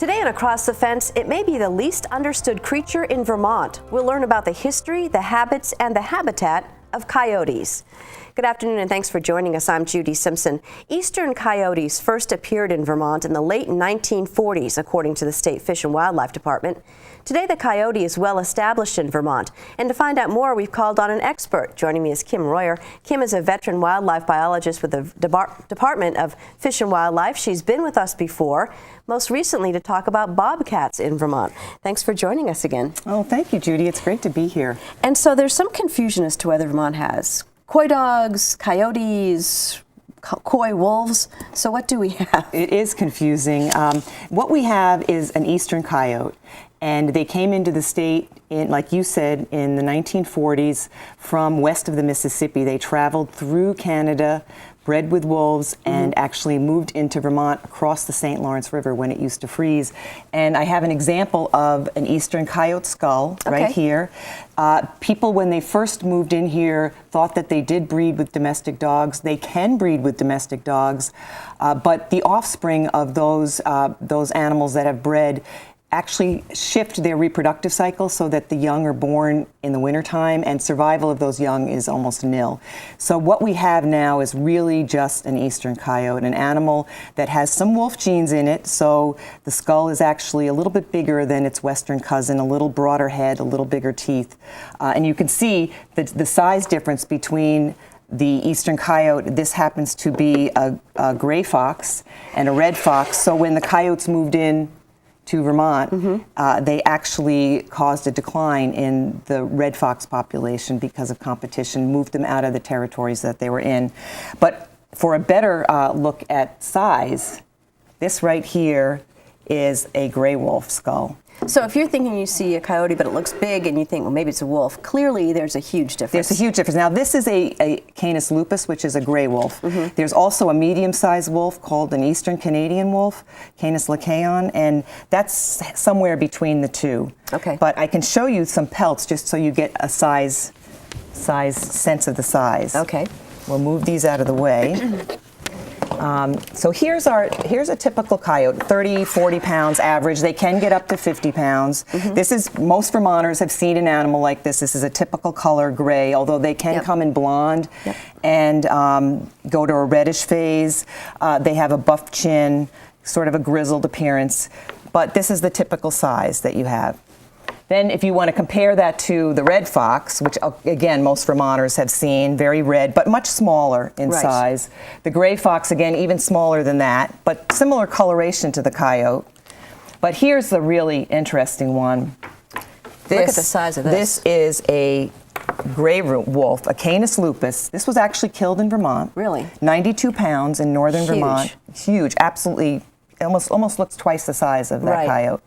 Today on Across the Fence, it may be the least understood creature in Vermont. We'll learn about the history, the habits, and the habitat of coyotes. Good afternoon and thanks for joining us. I'm Judy Simpson. Eastern coyotes first appeared in Vermont in the late 1940s, according to the State Fish and Wildlife Department. Today, the coyote is well established in Vermont. And to find out more, we've called on an expert. Joining me is Kim Royer. Kim is a veteran wildlife biologist with the Department of Fish and Wildlife. She's been with us before, most recently to talk about bobcats in Vermont. Thanks for joining us again. Oh, thank you, Judy. It's great to be here. And so there's some confusion as to whether Vermont has Coydogs, coyotes, coy wolves. So what do we have? It is confusing. What we have is an eastern coyote. And they came into the state, like you said, in the 1940s from west of the Mississippi. They traveled through Canada, bred with wolves, and actually moved into Vermont across the St. Lawrence River when it used to freeze. And I have an example of an eastern coyote skull right here. People, when they first moved in here, thought that they did breed with domestic dogs. They can breed with domestic dogs, but the offspring of those animals that have bred actually shift their reproductive cycle so that the young are born in the wintertime and survival of those young is almost nil. So what we have now is really just an eastern coyote, an animal that has some wolf genes in it. So the skull is actually a little bit bigger than its western cousin, a little broader head, a little bigger teeth. And you can see the size difference between the eastern coyote. This happens to be a gray fox and a red fox. So when the coyotes moved in to Vermont, they actually caused a decline in the red fox population because of competition, moved them out of the territories that they were in. But for a better look at size, this right here is a gray wolf skull. So if you're thinking you see a coyote but it looks big and you think, well, maybe it's a wolf, clearly there's a huge difference. There's a huge difference. Now this is a Canis lupus, which is a gray wolf. There's also a medium-sized wolf called an Eastern Canadian wolf, Canis lacayon, and that's somewhere between the two. Okay. But I can show you some pelts just so you get a size sense of the size. Okay. We'll move these out of the way. So here's a typical coyote, 30, 40 pounds average. They can get up to 50 pounds. This is, most Vermonters have seen an animal like this. This is a typical color, gray, although they can come in blonde and go to a reddish phase. They have a buff chin, sort of a grizzled appearance, but this is the typical size that you have. Then if you want to compare that to the red fox, which again most Vermonters have seen, very red, but much smaller in size. The gray fox, again, even smaller than that, but similar coloration to the coyote. But here's the really interesting one. Look at the size of this. This is a gray wolf, a Canis lupus. This was actually killed in Vermont. Really? 92 pounds in northern Vermont. Huge, absolutely, almost looks twice the size of that coyote.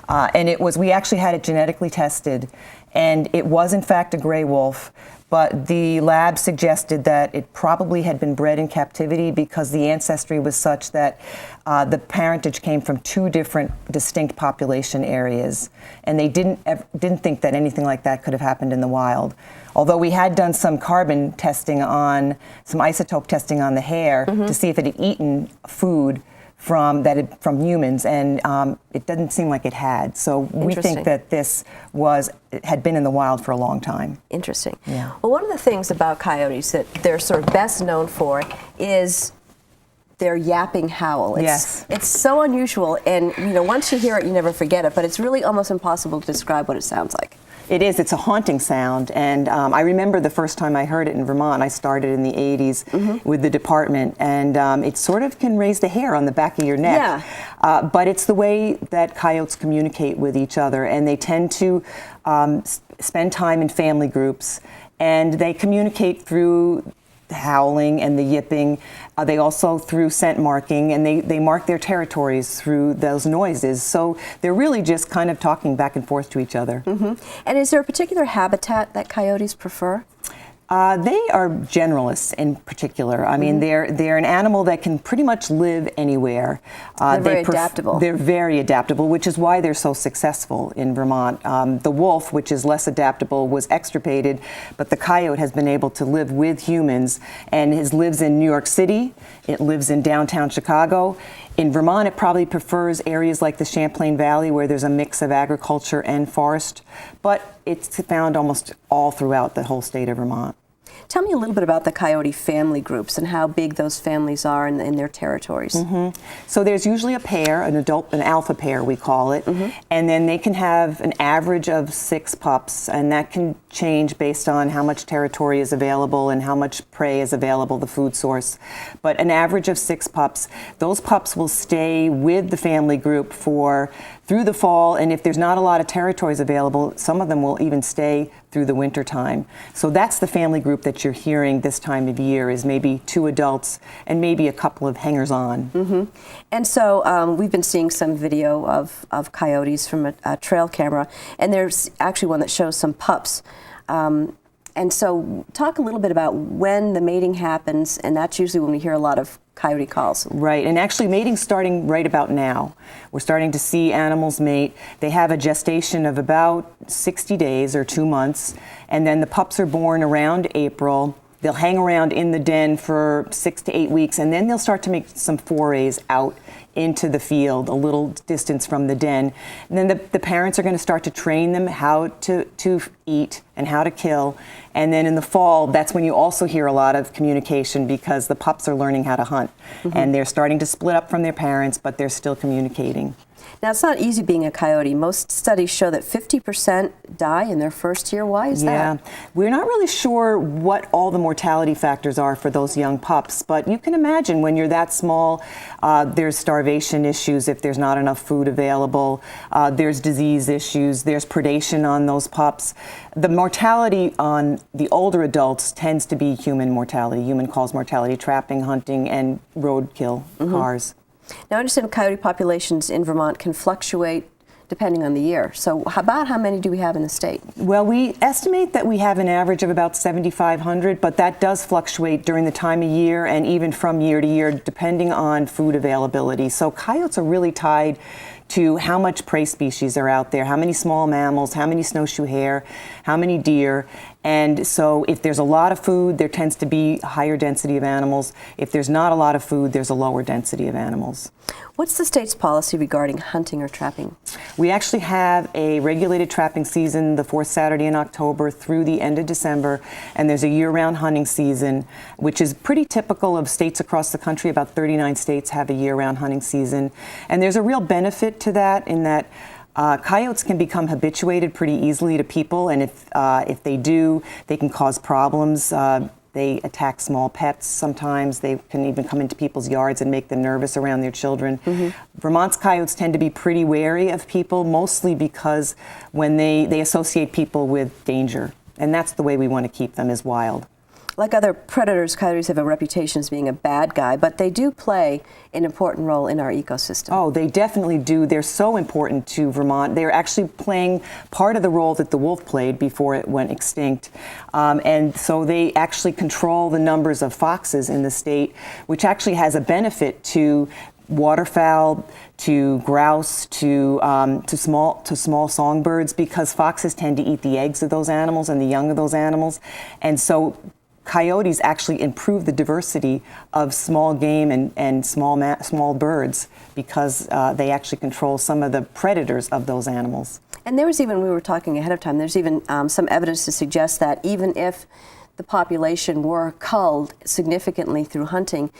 And we actually had it genetically tested, and it was in fact a gray wolf, but the lab suggested that it probably had been bred in captivity because the ancestry was such that the parentage came from two different distinct population areas, and they didn't think that anything like that could have happened in the wild. Although we had done some carbon testing some isotope testing on the hair to see if it had eaten food from humans, and it doesn't seem like it had. So we think that this had been in the wild for a long time. Interesting. Yeah. Well, one of the things about coyotes that they're sort of best known for is their yapping howl. It's so unusual, and once you hear it, you never forget it. But it's really almost impossible to describe what it sounds like. It is. It's a haunting sound, and I remember the first time I heard it in Vermont. I started in the 80s with the department, and it sort of can raise the hair on the back of your neck. But it's the way that coyotes communicate with each other, and they tend to spend time in family groups, and they communicate through howling and the yipping. They also through scent marking, and they mark their territories through those noises. So they're really just kind of talking back and forth to each other. Mm-hmm. And is there a particular habitat that coyotes prefer? They are generalists in particular. I mean, they're an animal that can pretty much live anywhere. They're very adaptable. They're very adaptable, which is why they're so successful in Vermont. The wolf, which is less adaptable, was extirpated, but the coyote has been able to live with humans, and it lives in New York City. It lives in downtown Chicago. In Vermont, it probably prefers areas like the Champlain Valley, where there's a mix of agriculture and forest, but it's found almost all throughout the whole state of Vermont. Tell me a little bit about the coyote family groups and how big those families are in their territories. Mm-hmm. So there's usually a pair, an alpha pair we call it, and then they can have an average of 6 pups, and that can change based on how much territory is available and how much prey is available, the food source. But an average of 6 pups. Those pups will stay with the family group through the fall, and if there's not a lot of territories available, some of them will even stay through the winter time. So that's the family group that you're hearing this time of year, is maybe 2 adults and maybe a couple of hangers-on. Mm-hmm. And so we've been seeing some video of coyotes from a trail camera, and there's actually one that shows some pups. And so talk a little bit about when the mating happens, and that's usually when we hear a lot of coyote calls. Right, and actually mating's starting right about now. We're starting to see animals mate. They have a gestation of about 60 days or 2 months, and then the pups are born around April. They'll hang around in the den for 6 to 8 weeks, and then they'll start to make some forays out into the field, a little distance from the den. And then the parents are going to start to train them how to eat and how to kill. And then in the fall, that's when you also hear a lot of communication, because the pups are learning how to hunt. And they're starting to split up from their parents, but they're still communicating. Now, it's not easy being a coyote. Most studies show that 50% die in their first year. Why is that? Yeah, we're not really sure what all the mortality factors are for those young pups, but you can imagine when you're that small, there's starvation issues if there's not enough food available, there's disease issues, there's predation on those pups. The mortality on the older adults tends to be human mortality, human cause mortality, trapping, hunting, and roadkill, cars. Now, I understand coyote populations in Vermont can fluctuate depending on the year. So about how many do we have in the state? Well, we estimate that we have an average of about 7,500, but that does fluctuate during the time of year and even from year to year, depending on food availability. So coyotes are really tied to how much prey species are out there, how many small mammals, how many snowshoe hare, how many deer. And so if there's a lot of food, there tends to be a higher density of animals. If there's not a lot of food, there's a lower density of animals. What's the state's policy regarding hunting or trapping? We actually have a regulated trapping season the 4th Saturday in October through the end of December, and there's a year-round hunting season, which is pretty typical of states across the country. About 39 states have a year-round hunting season, and there's a real benefit to that in that coyotes can become habituated pretty easily to people, and if they do, they can cause problems. They attack small pets sometimes. They can even come into people's yards and make them nervous around their children. Vermont's coyotes tend to be pretty wary of people, mostly because when they associate people with danger. And that's the way we want to keep them, as wild. Like other predators, coyotes have a reputation as being a bad guy, but they do play an important role in our ecosystem. Oh, they definitely do. They're so important to Vermont. They're actually playing part of the role that the wolf played before it went extinct. And so they actually control the numbers of foxes in the state, which actually has a benefit to waterfowl, to grouse, to small songbirds, because foxes tend to eat the eggs of those animals and the young of those animals. And so coyotes actually improve the diversity of small game and small birds, because they actually control some of the predators of those animals. And there was even, we were talking ahead of time, there's even some evidence to suggest that even if the population were culled significantly through hunting,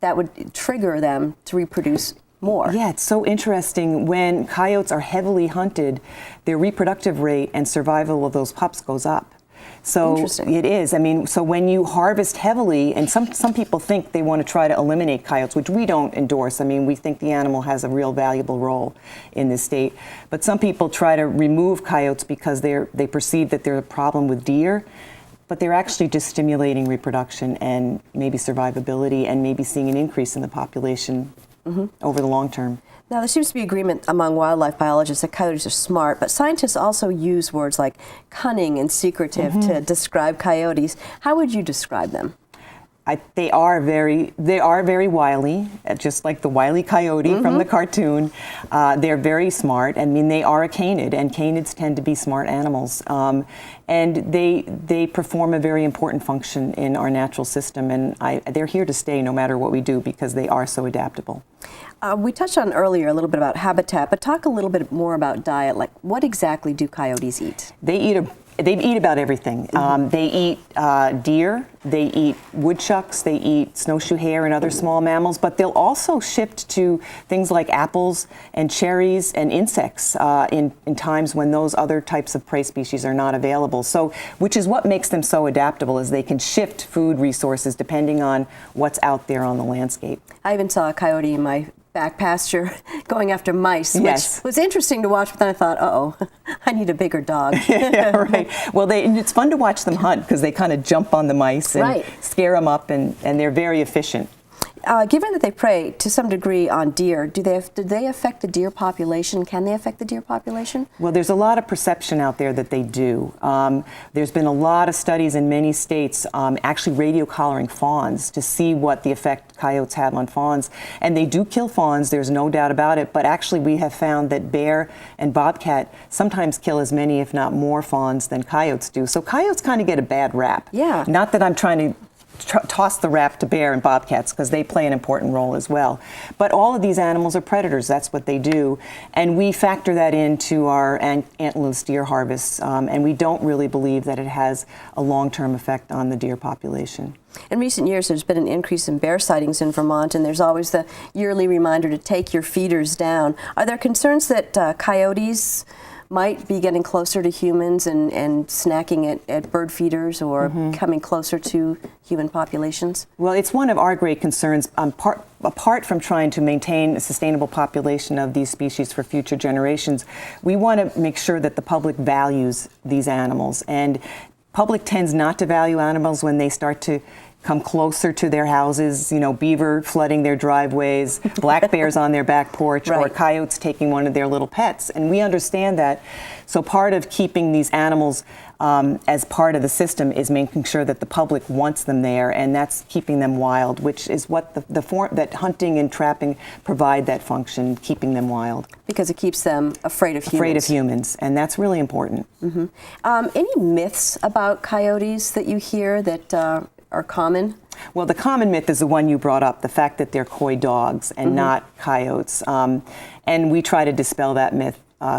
that would trigger them to reproduce more. Yeah, it's so interesting. When coyotes are heavily hunted, their reproductive rate and survival of those pups goes up. So it is. I mean, so when you harvest heavily, and some people think they want to try to eliminate coyotes, which we don't endorse. I mean, we think the animal has a real valuable role in this state. But some people try to remove coyotes because they perceive that they're a problem with deer. but they're actually just stimulating reproduction and maybe survivability and maybe seeing an increase in the population over the long term. Now, there seems to be agreement among wildlife biologists that coyotes are smart, but scientists also use words like cunning and secretive to describe coyotes. How would you describe them? They are very wily, just like the Wile E. Coyote from the cartoon. They're very smart. I mean, they are a canid, and canids tend to be smart animals. And they perform a very important function in our natural system, and they're here to stay no matter what we do because they are so adaptable. We touched on earlier a little bit about habitat, but talk a little bit more about diet. Like, what exactly do coyotes eat? They eat about everything. They eat deer, they eat woodchucks, they eat snowshoe hare and other small mammals, but they'll also shift to things like apples and cherries and insects in times when those other types of prey species are not available. So, which is what makes them so adaptable, is they can shift food resources depending on what's out there on the landscape. I even saw a coyote in my back pasture going after mice, which was interesting to watch, but then I thought, uh-oh, I need a bigger dog. Yeah, right. Well, it's fun to watch them hunt because they kind of jump on the mice and scare them up, and they're very efficient. Given that they prey to some degree on deer, do they affect the deer population? Can they affect the deer population? Well, there's a lot of perception out there that they do. There's been a lot of studies in many states actually radio collaring fawns to see what the effect coyotes have on fawns. And they do kill fawns, there's no doubt about it, but actually we have found that bear and bobcat sometimes kill as many, if not more, fawns than coyotes do. So coyotes kind of get a bad rap. Yeah. Not that I'm trying to toss the rap to bear and bobcats, because they play an important role as well. But all of these animals are predators. That's what they do. And we factor that into our antlerless deer harvests, and we don't really believe that it has a long-term effect on the deer population. In recent years, there's been an increase in bear sightings in Vermont, and there's always the yearly reminder to take your feeders down. Are there concerns that coyotes might be getting closer to humans and snacking at bird feeders or coming closer to human populations? Well, it's one of our great concerns. Apart from trying to maintain a sustainable population of these species for future generations, we want to make sure that the public values these animals. And public tends not to value animals when they start to come closer to their houses, beaver flooding their driveways, black bears on their back porch, or coyotes taking one of their little pets. And we understand that. So part of keeping these animals as part of the system is making sure that the public wants them there, and that's keeping them wild, which is what the form that hunting and trapping provide that function, keeping them wild. Because it keeps them afraid of humans. Afraid of humans, and that's really important. Any myths about coyotes that you hear that are common? Well, the common myth is the one you brought up, the fact that they're coy dogs and not coyotes. And we try to dispel that myth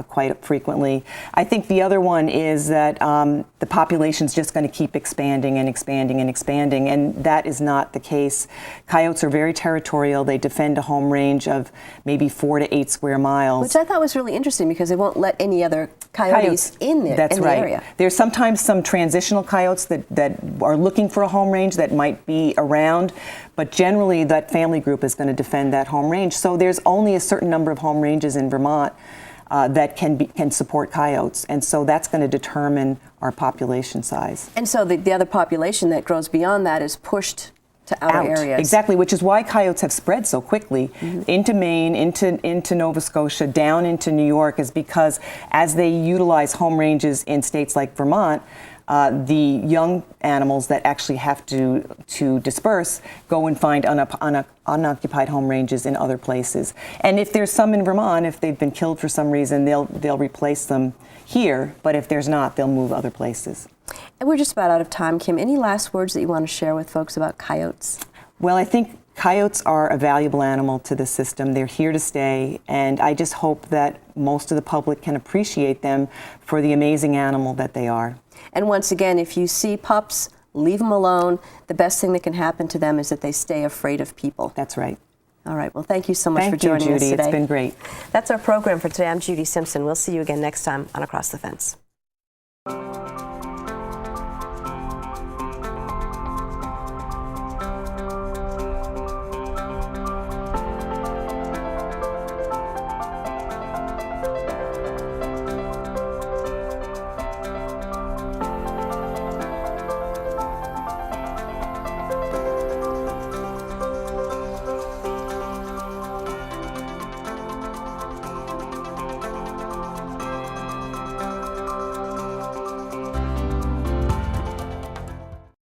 quite frequently. I think the other one is that the population's just going to keep expanding and expanding and expanding, and that is not the case. Coyotes are very territorial. They defend a home range of maybe 4 to 8 square miles. Which I thought was really interesting because they won't let any other coyotes in there. That's in right. The area. There's sometimes some transitional coyotes that are looking for a home range that might be around, but generally that family group is going to defend that home range. So there's only a certain number of home ranges in Vermont that can support coyotes, and so that's going to determine our population size. And so the other population that grows beyond that is pushed to outer areas. Exactly, which is why coyotes have spread so quickly into Maine, into Nova Scotia, down into New York, is because as they utilize home ranges in states like Vermont, the young animals that actually have to disperse go and find unoccupied home ranges in other places. And if there's some in Vermont, if they've been killed for some reason, they'll replace them here. But if there's not, they'll move other places. And we're just about out of time, Kim. Any last words that you want to share with folks about coyotes? Well, I think coyotes are a valuable animal to the system. They're here to stay, and I just hope that most of the public can appreciate them for the amazing animal that they are. And once again, if you see pups, leave them alone. The best thing that can happen to them is that they stay afraid of people. That's right. All right. Well, thank you so much for joining us today. Thank you, Judy. It's been great. That's our program for today. I'm Judy Simpson. We'll see you again next time on Across the Fence.